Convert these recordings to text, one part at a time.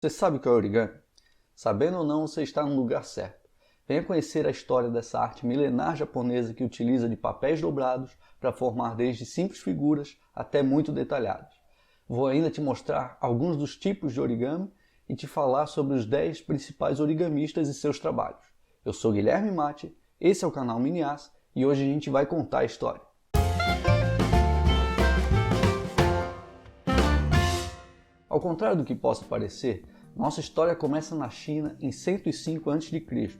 Você sabe o que é origami? Sabendo ou não, você está no lugar certo. Venha conhecer a história dessa arte milenar japonesa que utiliza de papéis dobrados para formar desde simples figuras até muito detalhadas. Vou ainda te mostrar alguns dos tipos de origami e te falar sobre os 10 principais origamistas e seus trabalhos. Eu sou Guilherme Mate, esse é o canal Minias e hoje a gente vai contar a história. Ao contrário do que possa parecer, nossa história começa na China em 105 a.C.,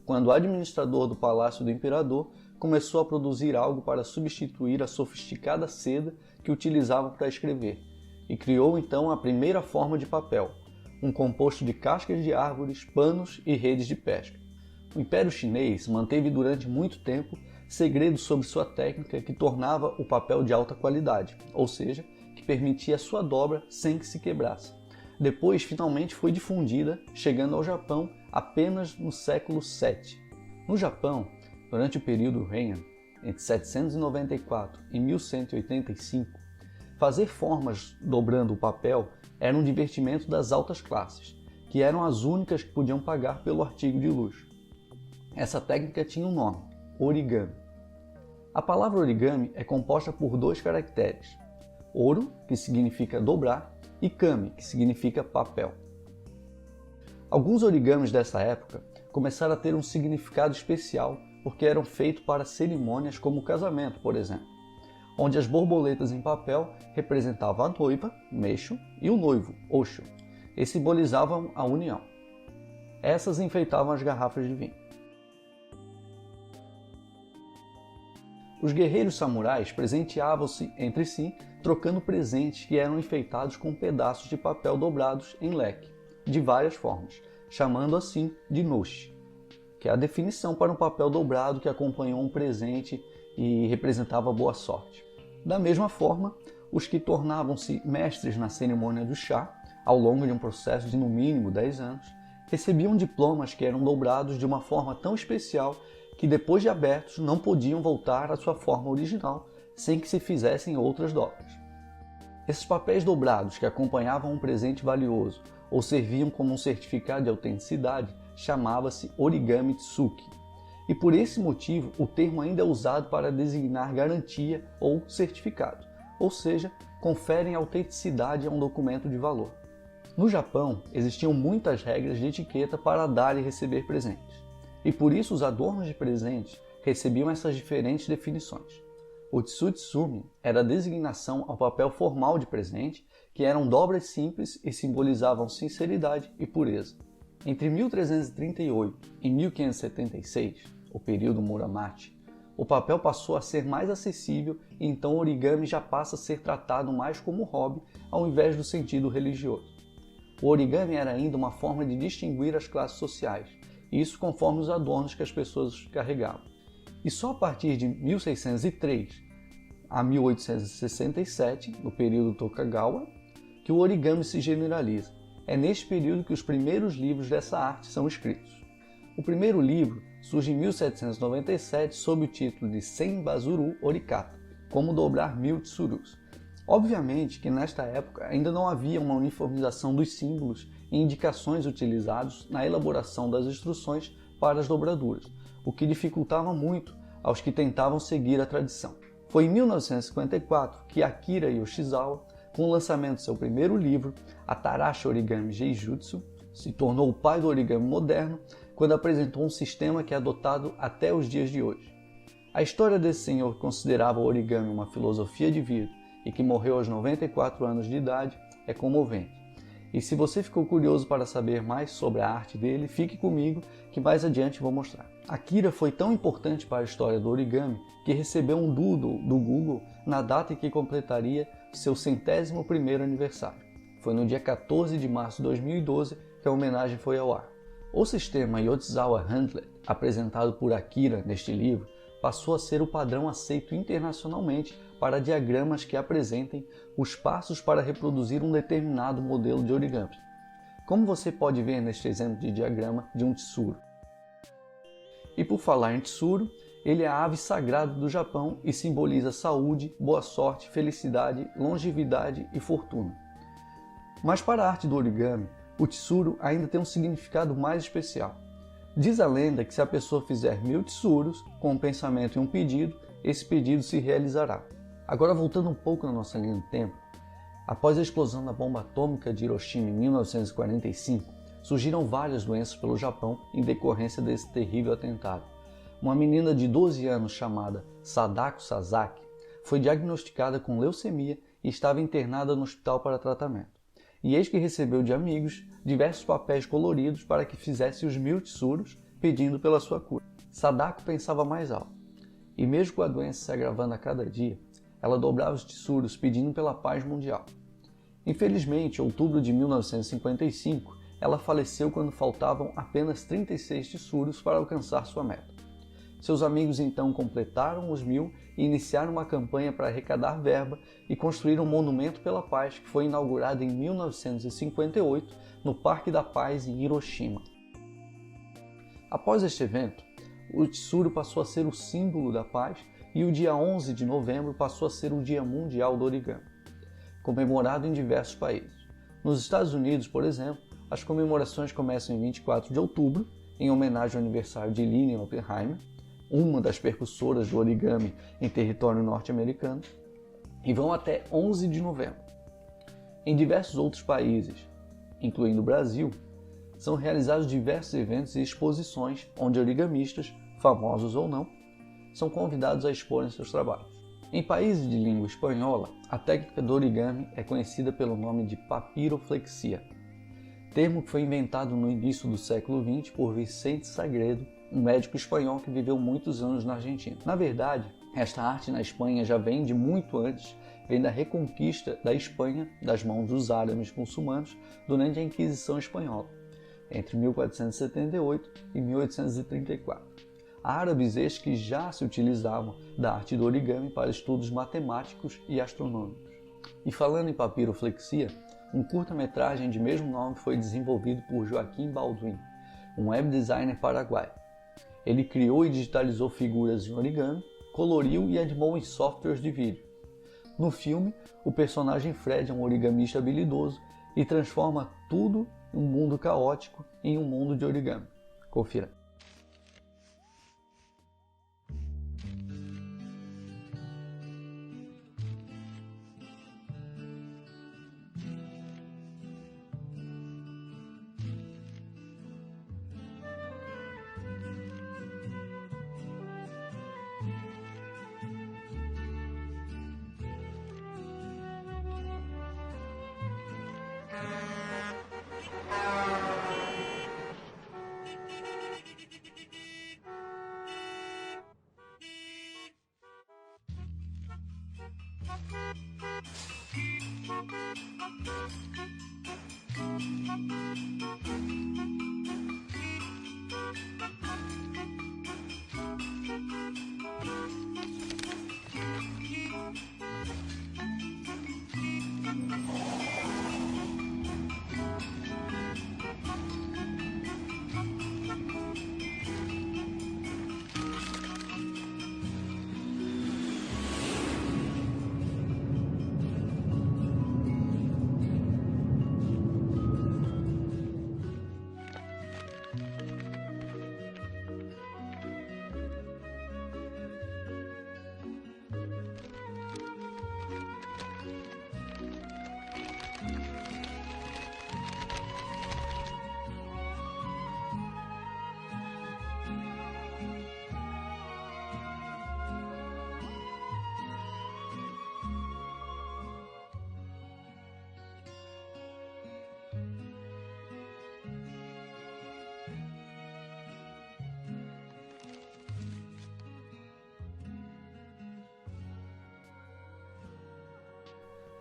quando o administrador do palácio do imperador começou a produzir algo para substituir a sofisticada seda que utilizavam para escrever, e criou então a primeira forma de papel, um composto de cascas de árvores, panos e redes de pesca. O Império Chinês manteve durante muito tempo segredos sobre sua técnica que tornava o papel de alta qualidade, ou seja, que permitia sua dobra sem que se quebrasse. Depois, finalmente foi difundida, chegando ao Japão apenas no século VII. No Japão, durante o período Heian, entre 794 e 1185, fazer formas dobrando o papel era um divertimento das altas classes, que eram as únicas que podiam pagar pelo artigo de luxo. Essa técnica tinha um nome: origami. A palavra origami é composta por dois caracteres: oro, que significa dobrar, e kami, que significa papel. Alguns origamis dessa época começaram a ter um significado especial porque eram feitos para cerimônias como o casamento, por exemplo, onde as borboletas em papel representavam a noiva, meisho, e o noivo, osho, e simbolizavam a união. Essas enfeitavam as garrafas de vinho. Os guerreiros samurais presenteavam-se entre si, trocando presentes que eram enfeitados com pedaços de papel dobrados em leque, de várias formas, chamando assim de noshi, que é a definição para um papel dobrado que acompanhou um presente e representava boa sorte. Da mesma forma, os que tornavam-se mestres na cerimônia do chá, ao longo de um processo de no mínimo 10 anos, recebiam diplomas que eram dobrados de uma forma tão especial que depois de abertos não podiam voltar à sua forma original sem que se fizessem outras dobras. Esses papéis dobrados que acompanhavam um presente valioso ou serviam como um certificado de autenticidade chamava-se origami tsuki, e por esse motivo o termo ainda é usado para designar garantia ou certificado, ou seja, conferem autenticidade a um documento de valor. No Japão existiam muitas regras de etiqueta para dar e receber presentes. E por isso os adornos de presentes recebiam essas diferentes definições. O tsutsumi era a designação ao papel formal de presente, que eram dobras simples e simbolizavam sinceridade e pureza. Entre 1338 e 1576, o período Muromachi, o papel passou a ser mais acessível e então o origami já passa a ser tratado mais como hobby ao invés do sentido religioso. O origami era ainda uma forma de distinguir as classes sociais, isso conforme os adornos que as pessoas carregavam. E só a partir de 1603 a 1867, no período Tokugawa, que o origami se generaliza. É neste período que os primeiros livros dessa arte são escritos. O primeiro livro surge em 1797 sob o título de Senbazuru Orikata, como dobrar 1000 tsurus. Obviamente que nesta época ainda não havia uma uniformização dos símbolos e indicações utilizados na elaboração das instruções para as dobraduras, o que dificultava muito aos que tentavam seguir a tradição. Foi em 1954 que Akira Yoshizawa, com o lançamento de seu primeiro livro, Atarashi Origami Geijutsu, se tornou o pai do origami moderno quando apresentou um sistema que é adotado até os dias de hoje. A história desse senhor que considerava o origami uma filosofia de vida e que morreu aos 94 anos de idade é comovente. E se você ficou curioso para saber mais sobre a arte dele, fique comigo que mais adiante vou mostrar. Akira foi tão importante para a história do origami que recebeu um doodle do Google na data em que completaria seu 101º aniversário. Foi no dia 14 de março de 2012 que a homenagem foi ao ar. O sistema Yotsuzawa Handlet, apresentado por Akira neste livro, passou a ser o padrão aceito internacionalmente para diagramas que apresentem os passos para reproduzir um determinado modelo de origami, como você pode ver neste exemplo de diagrama de um tsuru. E por falar em tsuru, ele é a ave sagrada do Japão e simboliza saúde, boa sorte, felicidade, longevidade e fortuna. Mas para a arte do origami, o tsuru ainda tem um significado mais especial. Diz a lenda que se a pessoa fizer 1000 tsuros com um pensamento e um pedido, esse pedido se realizará. Agora, voltando um pouco na nossa linha do tempo, após a explosão da bomba atômica de Hiroshima em 1945, surgiram várias doenças pelo Japão em decorrência desse terrível atentado. Uma menina de 12 anos chamada Sadako Sasaki foi diagnosticada com leucemia e estava internada no hospital para tratamento. E eis que recebeu de amigos diversos papéis coloridos para que fizesse os 1000 tsuros pedindo pela sua cura. Sadako pensava mais alto, e mesmo com a doença se agravando a cada dia, ela dobrava os tsuros pedindo pela paz mundial. Infelizmente, em outubro de 1955, ela faleceu quando faltavam apenas 36 tsuros para alcançar sua meta. Seus amigos então completaram os 1000 e iniciaram uma campanha para arrecadar verba e construir um monumento pela paz que foi inaugurado em 1958 no Parque da Paz em Hiroshima. Após este evento, o tsuru passou a ser o símbolo da paz e o dia 11 de novembro passou a ser o Dia Mundial do Origami, comemorado em diversos países. Nos Estados Unidos, por exemplo, as comemorações começam em 24 de outubro, em homenagem ao aniversário de Lilian Oppenheimer, uma das percussoras do origami em território norte-americano, e vão até 11 de novembro. Em diversos outros países, incluindo o Brasil, são realizados diversos eventos e exposições onde origamistas, famosos ou não, são convidados a exporem seus trabalhos. Em países de língua espanhola, a técnica do origami é conhecida pelo nome de papiroflexia, termo que foi inventado no início do século XX por Vicente Sagredo, um médico espanhol que viveu muitos anos na Argentina. Na verdade, esta arte na Espanha já vem de muito antes, vem da reconquista da Espanha das mãos dos árabes muçulmanos durante a Inquisição Espanhola, entre 1478 e 1834. Árabes estes que já se utilizavam da arte do origami para estudos matemáticos e astronômicos. E falando em papiroflexia, um curta-metragem de mesmo nome foi desenvolvido por Joaquim Baldwin, um web designer paraguaio. Ele criou e digitalizou figuras em origami, coloriu e animou em softwares de vídeo. No filme, o personagem Fred é um origamista habilidoso e transforma tudo em um mundo caótico em um mundo de origami. Confira.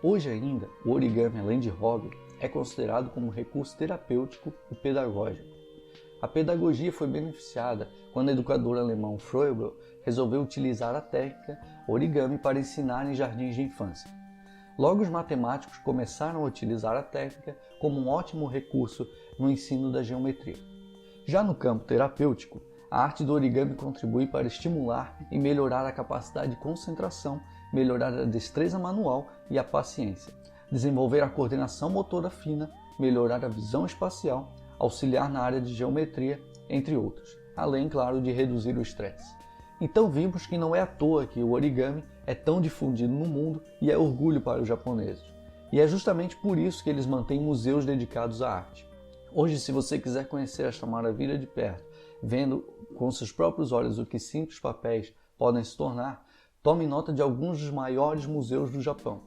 Hoje ainda, o origami, além de hobby, é considerado como um recurso terapêutico e pedagógico. A pedagogia foi beneficiada quando o educador alemão Froebel resolveu utilizar a técnica origami para ensinar em jardins de infância. Logo, os matemáticos começaram a utilizar a técnica como um ótimo recurso no ensino da geometria. Já no campo terapêutico, a arte do origami contribui para estimular e melhorar a capacidade de concentração, melhorar a destreza manual e a paciência, desenvolver a coordenação motora fina, melhorar a visão espacial, auxiliar na área de geometria, entre outros, além, claro, de reduzir o estresse. Então vimos que não é à toa que o origami é tão difundido no mundo e é orgulho para os japoneses. E é justamente por isso que eles mantêm museus dedicados à arte. Hoje, se você quiser conhecer esta maravilha de perto, vendo com seus próprios olhos o que simples papéis podem se tornar, tome nota de alguns dos maiores museus do Japão.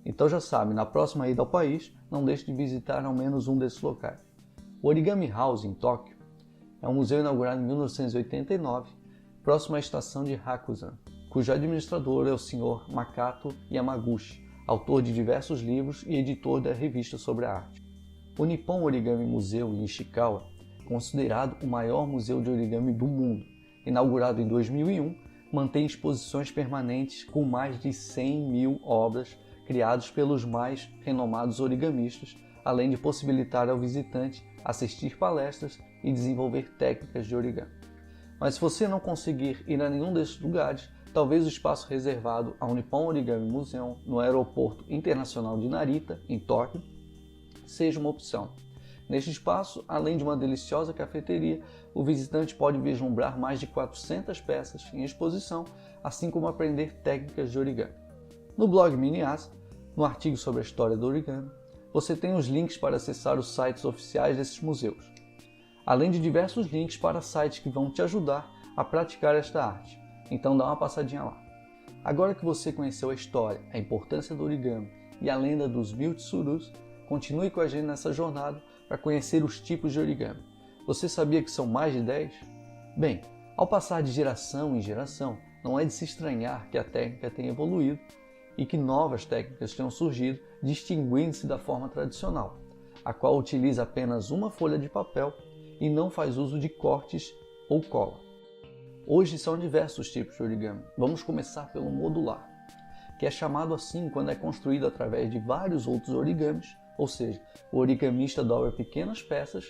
Então já sabe, na próxima ida ao país, não deixe de visitar ao menos um desses locais. O Origami House, em Tóquio, é um museu inaugurado em 1989, próximo à estação de Hakusan, cujo administrador é o Sr. Makoto Yamaguchi, autor de diversos livros e editor da revista sobre a arte. O Nippon Origami Museu em Ishikawa, considerado o maior museu de origami do mundo, inaugurado em 2001, mantém exposições permanentes com mais de 100 mil obras criadas pelos mais renomados origamistas, além de possibilitar ao visitante assistir palestras e desenvolver técnicas de origami. Mas se você não conseguir ir a nenhum desses lugares, talvez o espaço reservado ao Nippon Origami Museum no Aeroporto Internacional de Narita, em Tóquio, seja uma opção. Neste espaço, além de uma deliciosa cafeteria, o visitante pode vislumbrar mais de 400 peças em exposição, assim como aprender técnicas de origami. No blog Miniasa, no artigo sobre a história do origami, você tem os links para acessar os sites oficiais desses museus, além de diversos links para sites que vão te ajudar a praticar esta arte. Então dá uma passadinha lá. Agora que você conheceu a história, a importância do origami e a lenda dos 1000 tsurus, continue com a gente nessa jornada para conhecer os tipos de origami. Você sabia que são mais de 10? Bem, ao passar de geração em geração, não é de se estranhar que a técnica tenha evoluído e que novas técnicas tenham surgido, distinguindo-se da forma tradicional, a qual utiliza apenas uma folha de papel e não faz uso de cortes ou cola. Hoje são diversos tipos de origami. Vamos começar pelo modular, que é chamado assim quando é construído através de vários outros origamis, ou seja, o origamista dobra pequenas peças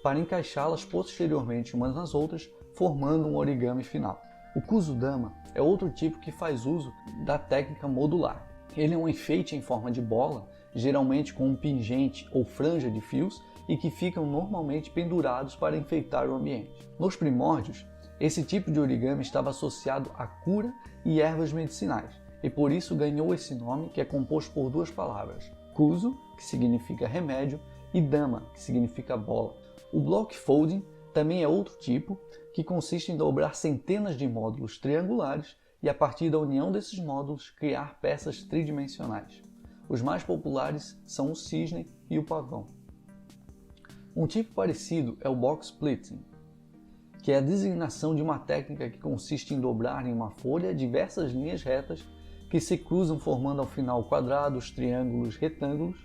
para encaixá-las posteriormente umas nas outras, formando um origami final. O kusudama é outro tipo que faz uso da técnica modular. Ele é um enfeite em forma de bola, geralmente com um pingente ou franja de fios, e que ficam normalmente pendurados para enfeitar o ambiente. Nos primórdios, esse tipo de origami estava associado à cura e ervas medicinais, e por isso ganhou esse nome, que é composto por duas palavras: kusu, que significa remédio, e dama, que significa bola. O block folding também é outro tipo, que consiste em dobrar centenas de módulos triangulares e, a partir da união desses módulos, criar peças tridimensionais. Os mais populares são o cisne e o pavão. Um tipo parecido é o box splitting, que é a designação de uma técnica que consiste em dobrar em uma folha diversas linhas retas que se cruzam formando ao final quadrados, triângulos, retângulos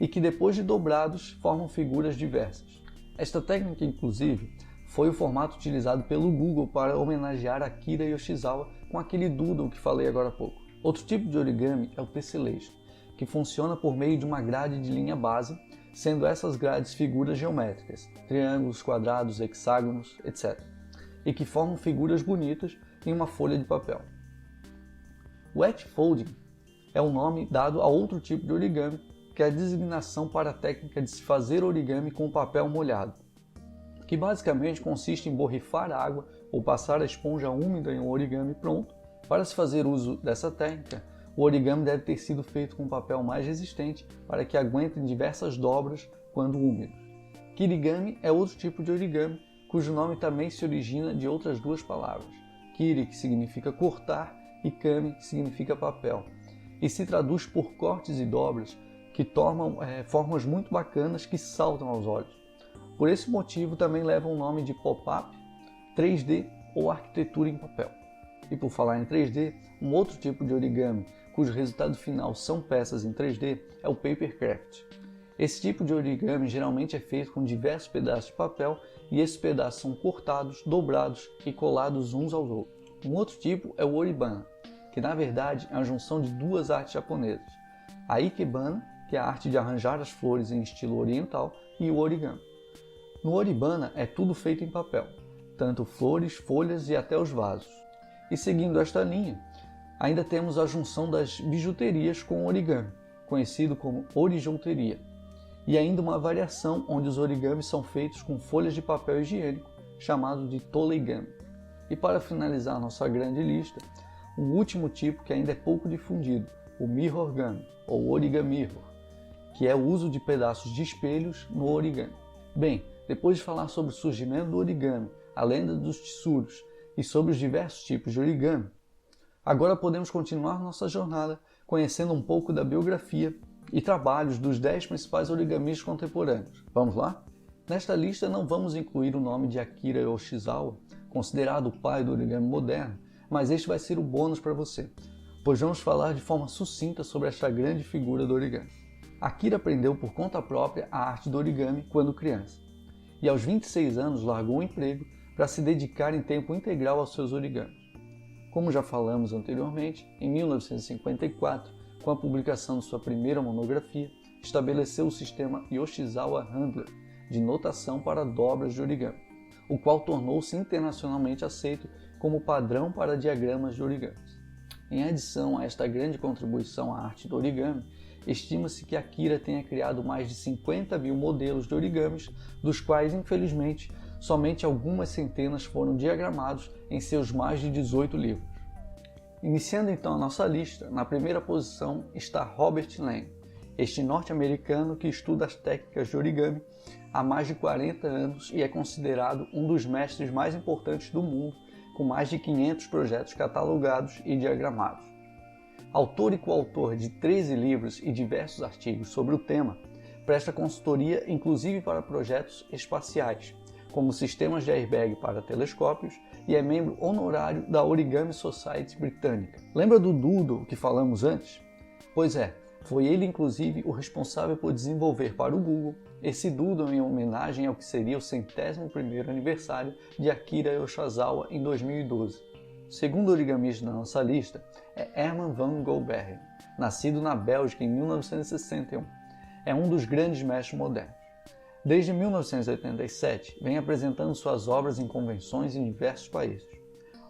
e que depois de dobrados formam figuras diversas. Esta técnica, inclusive, foi o formato utilizado pelo Google para homenagear Akira Yoshizawa com aquele doodle que falei agora há pouco. Outro tipo de origami é o tessellation, que funciona por meio de uma grade de linha base, sendo essas grades figuras geométricas, triângulos, quadrados, hexágonos, etc., e que formam figuras bonitas em uma folha de papel. O wet folding é o nome dado a outro tipo de origami, que é a designação para a técnica de se fazer origami com papel molhado, que basicamente consiste em borrifar água ou passar a esponja úmida em um origami pronto. Para se fazer uso dessa técnica, o origami deve ter sido feito com papel mais resistente para que aguentem diversas dobras quando úmido. Kirigami é outro tipo de origami, cujo nome também se origina de outras duas palavras: kiri, que significa cortar, e kami, que significa papel, e se traduz por cortes e dobras que tornam formas muito bacanas que saltam aos olhos. Por esse motivo também levam o nome de pop-up, 3D ou arquitetura em papel. E por falar em 3D, um outro tipo de origami, cujo resultado final são peças em 3D, é o papercraft. Esse tipo de origami geralmente é feito com diversos pedaços de papel e esses pedaços são cortados, dobrados e colados uns aos outros. Um outro tipo é o oribana, que na verdade é a junção de duas artes japonesas: a ikebana, que é a arte de arranjar as flores em estilo oriental, e o origami. No oribana é tudo feito em papel, tanto flores, folhas e até os vasos. E seguindo esta linha, ainda temos a junção das bijuterias com o origami, conhecido como horizonteria. e ainda uma variação onde os origamis são feitos com folhas de papel higiênico, chamado de toleigami. E para finalizar nossa grande lista, um último tipo que ainda é pouco difundido, o mirrorgami, ou origami-mirror, que é o uso de pedaços de espelhos no origami. Bem, depois de falar sobre o surgimento do origami, a lenda dos tsuros e sobre os diversos tipos de origami, agora podemos continuar nossa jornada conhecendo um pouco da biografia e trabalhos dos 10 principais origamistas contemporâneos. Vamos lá? Nesta lista não vamos incluir o nome de Akira Yoshizawa, considerado o pai do origami moderno, mas este vai ser o bônus para você, pois vamos falar de forma sucinta sobre esta grande figura do origami. Akira aprendeu por conta própria a arte do origami quando criança, e aos 26 anos largou o emprego para se dedicar em tempo integral aos seus origamis. Como já falamos anteriormente, em 1954, com a publicação de sua primeira monografia, estabeleceu o sistema Yoshizawa Handler de notação para dobras de origami, o qual tornou-se internacionalmente aceito como padrão para diagramas de origamis. Em adição a esta grande contribuição à arte do origami, estima-se que Akira tenha criado mais de 50 mil modelos de origamis, dos quais, infelizmente, somente algumas centenas foram diagramados em seus mais de 18 livros. Iniciando então a nossa lista, na primeira posição está Robert Lang, este norte-americano que estuda as técnicas de origami há mais de 40 anos e é considerado um dos mestres mais importantes do mundo, com mais de 500 projetos catalogados e diagramados. Autor e coautor de 13 livros e diversos artigos sobre o tema, presta consultoria inclusive para projetos espaciais, como sistemas de airbag para telescópios, e é membro honorário da Origami Society britânica. Lembra do Doodle que falamos antes? Pois é, foi ele inclusive o responsável por desenvolver para o Google esse Doodle em homenagem ao que seria o 101º aniversário de Akira Yoshizawa em 2012. O segundo origamista da nossa lista é Herman van Gulberen, nascido na Bélgica em 1961. É um dos grandes mestres modernos. Desde 1987, vem apresentando suas obras em convenções em diversos países.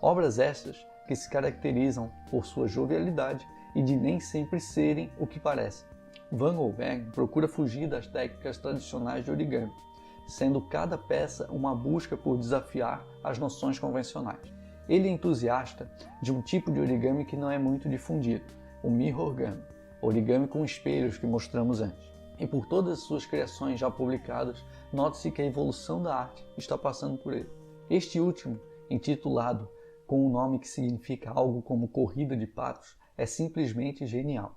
Obras estas que se caracterizam por sua jovialidade e de nem sempre serem o que parecem. Van Gulberen procura fugir das técnicas tradicionais de origami, sendo cada peça uma busca por desafiar as noções convencionais. Ele é entusiasta de um tipo de origami que não é muito difundido, o mirrorgami, origami com espelhos que mostramos antes. E por todas as suas criações já publicadas, note-se que a evolução da arte está passando por ele. Este último, intitulado com um nome que significa algo como corrida de patos, é simplesmente genial.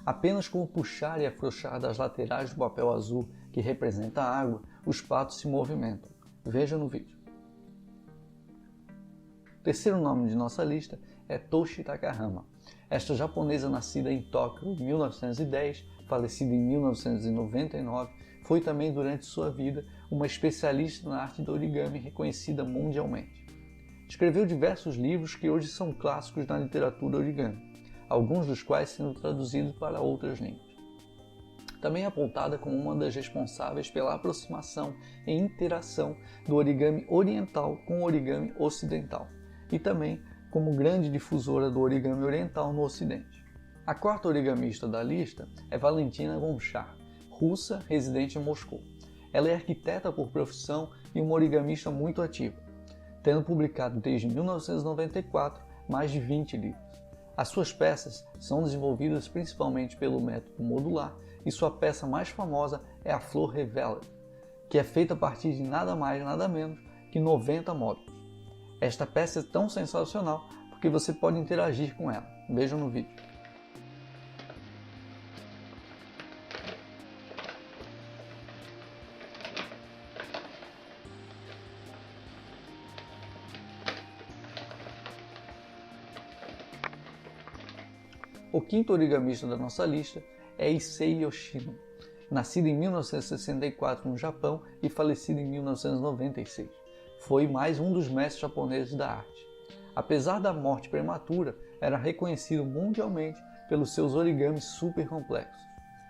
Apenas com o puxar e afrouxar das laterais do papel azul que representa a água, os patos se movimentam. Veja no vídeo. O terceiro nome de nossa lista é Toshi Takahama. Esta japonesa nascida em Tóquio em 1910, falecida em 1999, foi também durante sua vida uma especialista na arte do origami reconhecida mundialmente. Escreveu diversos livros que hoje são clássicos na literatura origami, alguns dos quais sendo traduzidos para outras línguas. Também é apontada como uma das responsáveis pela aproximação e interação do origami oriental com o origami ocidental, e também como grande difusora do origami oriental no Ocidente. A quarta origamista da lista é Valentina Gonchar, russa residente em Moscou. Ela é arquiteta por profissão e uma origamista muito ativa, tendo publicado desde 1994 mais de 20 livros. As suas peças são desenvolvidas principalmente pelo método modular e sua peça mais famosa é a Flor Revealed, que é feita a partir de nada mais nada menos que 90 módulos. Esta peça é tão sensacional porque você pode interagir com ela. Vejam no vídeo. O quinto origamista da nossa lista é Issei Yoshino, nascido em 1964 no Japão e falecido em 1996. Foi mais um dos mestres japoneses da arte. Apesar da morte prematura, era reconhecido mundialmente pelos seus origamis super complexos.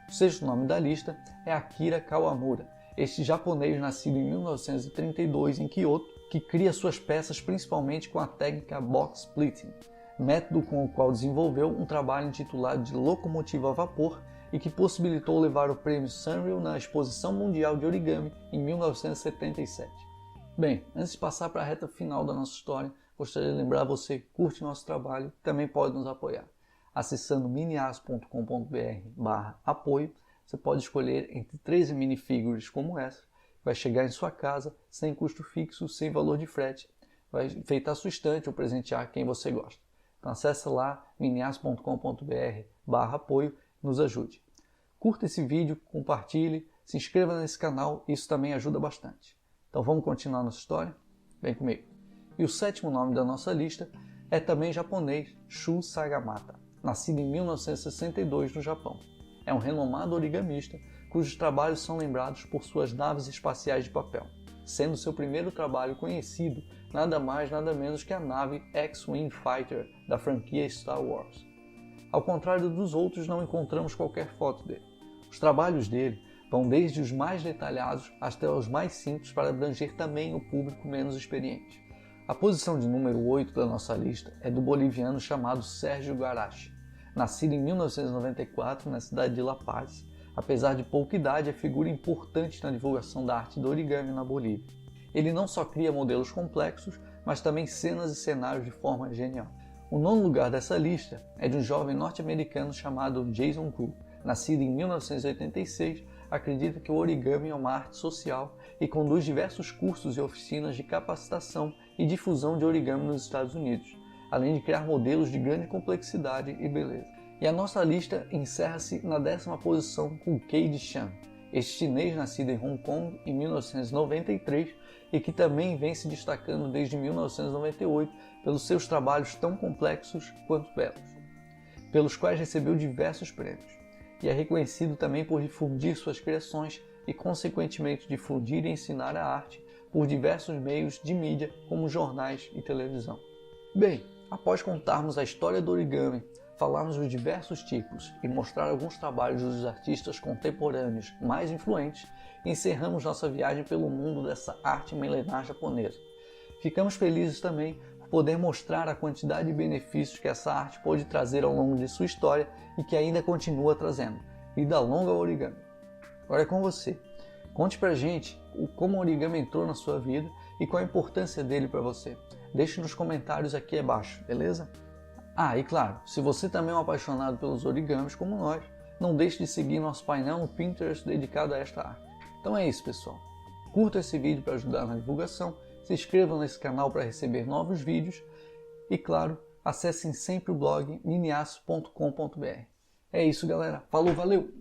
O sexto nome da lista é Akira Kawamura, este japonês nascido em 1932 em Kyoto, que cria suas peças principalmente com a técnica box splitting, método com o qual desenvolveu um trabalho intitulado de locomotiva a vapor e que possibilitou levar o prêmio Sanrio na Exposição Mundial de Origami em 1977. Bem, antes de passar para a reta final da nossa história, gostaria de lembrar você que curte nosso trabalho e também pode nos apoiar. Acessando miniaço.com.br/apoio, você pode escolher entre 13 minifigures como essa, que vai chegar em sua casa sem custo fixo, sem valor de frete, vai enfeitar sua estante ou presentear quem você gosta. Então acesse lá miniaço.com.br/apoio e nos ajude. Curta esse vídeo, compartilhe, se inscreva nesse canal, isso também ajuda bastante. Então vamos continuar nossa história? Vem comigo. E o sétimo nome da nossa lista é também japonês, Shu Sagamata, nascido em 1962 no Japão. É um renomado origamista cujos trabalhos são lembrados por suas naves espaciais de papel, sendo seu primeiro trabalho conhecido nada mais nada menos que a nave X-Wing Fighter da franquia Star Wars. Ao contrário dos outros, não encontramos qualquer foto dele. Os trabalhos dele vão desde os mais detalhados até os mais simples para abranger também o público menos experiente. A posição de número 8 da nossa lista é do boliviano chamado Sérgio Garachi. Nascido em 1994 na cidade de La Paz, apesar de pouca idade, é figura importante na divulgação da arte do origami na Bolívia. Ele não só cria modelos complexos, mas também cenas e cenários de forma genial. O nono lugar dessa lista é de um jovem norte-americano chamado Jason Koo. Nascido em 1986, acredita que o origami é uma arte social e conduz diversos cursos e oficinas de capacitação e difusão de origami nos Estados Unidos, além de criar modelos de grande complexidade e beleza. E a nossa lista encerra-se na 10ª posição com Cade Chan, este chinês nascido em Hong Kong em 1993 e que também vem se destacando desde 1998 pelos seus trabalhos tão complexos quanto belos, pelos quais recebeu diversos prêmios. E é reconhecido também por difundir suas criações e, consequentemente, difundir e ensinar a arte por diversos meios de mídia, como jornais e televisão. Bem, após contarmos a história do origami, falarmos dos diversos tipos e mostrar alguns trabalhos dos artistas contemporâneos mais influentes, encerramos nossa viagem pelo mundo dessa arte milenar japonesa. Ficamos felizes também por poder mostrar a quantidade de benefícios que essa arte pôde trazer ao longo de sua história e que ainda continua trazendo. Vida longa ao origami. Agora é com você. Conte pra gente como o origami entrou na sua vida e qual a importância dele para você. Deixe nos comentários aqui abaixo, beleza? Ah, e claro, se você também é um apaixonado pelos origamis como nós, não deixe de seguir nosso painel no Pinterest dedicado a esta arte. Então é isso, pessoal. Curta esse vídeo para ajudar na divulgação, se inscrevam nesse canal para receber novos vídeos e, claro, acessem sempre o blog miniaço.com.br. É isso, galera. Falou, valeu!